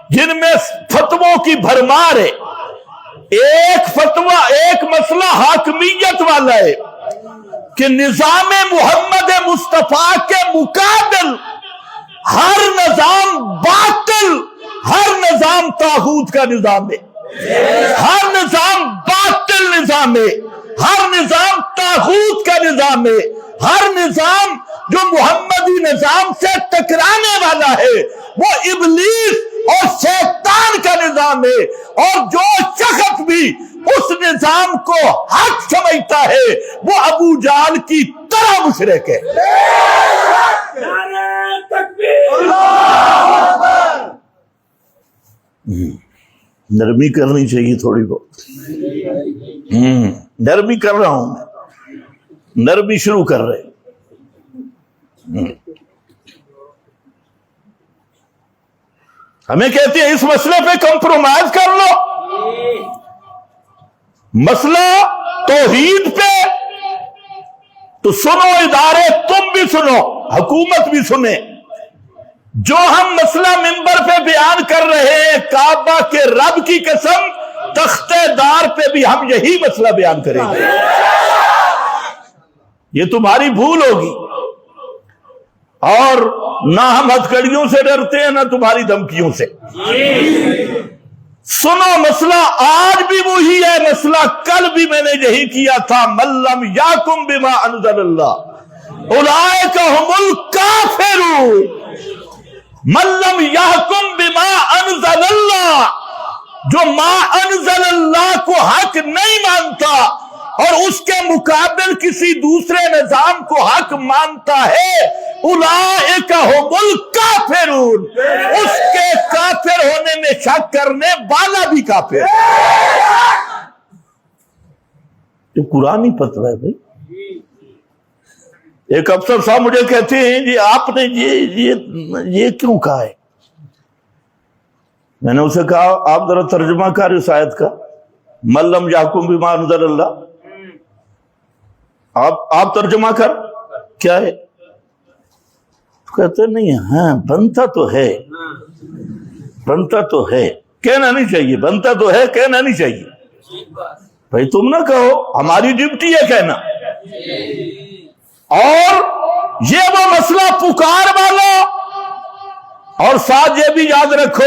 जिनमें फतवों की भरमार है। एक फतवा, एक मसला हाकमियत वाला है कि निजाम मुहम्मद मुस्तफा के मुकाबिल हर निजाम बातिल, हर निजाम तागूत का निजाम है, हर निजाम बातिल निजाम है, हर निजाम तागूत का निजाम है, हर निजाम जो मुहम्मदी निजाम से टकराने वाला है वो इब्लीस और शैतान का निजाम है। और जो शख्स भी उस निजाम को हक समझता है वो अबू जाल की तरह मुशरिक है। नरमी करनी चाहिए थोड़ी बहुत। नरमी कर रहा हूं मैं, नरमी शुरू कर रहे। हमें कहते हैं इस मसले पे कंप्रोमाइज कर लो। मसला तौहीद पे तो सुनो, इदारे तुम भी सुनो, हुकूमत भी सुने। जो हम मसला मिंबर पे बयान कर रहे हैं, काबा के रब की कसम तख्तेदार पे भी हम यही मसला बयान करेंगे। ये तुम्हारी भूल होगी। और ना हम हथकड़ियों से डरते हैं ना तुम्हारी धमकियों से। सुनो, मसला आज भी वही है, मसला कल भी मैंने यही किया था। मल्लम याकुम बिमा अनज़लल्लाह उलाइका हुमुल काफिरून। मल्लम याकुम बिमा अनज़लल्लाह, जो मा अनज़लल्लाह को हक नहीं मानता और उसके मुकाबिल किसी दूसरे निजाम को हक मानता है, उलाइका हुमुल काफिरून। उसके काफिर होने में शक करने वाला भी काफिर। ये कुरानी फतवा है भाई। एक अफसर साहब मुझे कहते हैं जी आपने ये क्यों कहा है? मैंने उसे कहा आप जरा तर्जुमा कर इस आयत का, मल्लम याकुम बिमा अनज़लल्लाह। आप तर्जुमा कर, क्या है? कहते नहीं है। हाँ, बनता तो है, बनता तो है, कहना नहीं चाहिए। बनता तो है, कहना नहीं चाहिए। भाई तुम ना कहो, हमारी ड्यूटी है कहना। और ये वो मसला पुकार वाला, और साथ ये भी याद रखो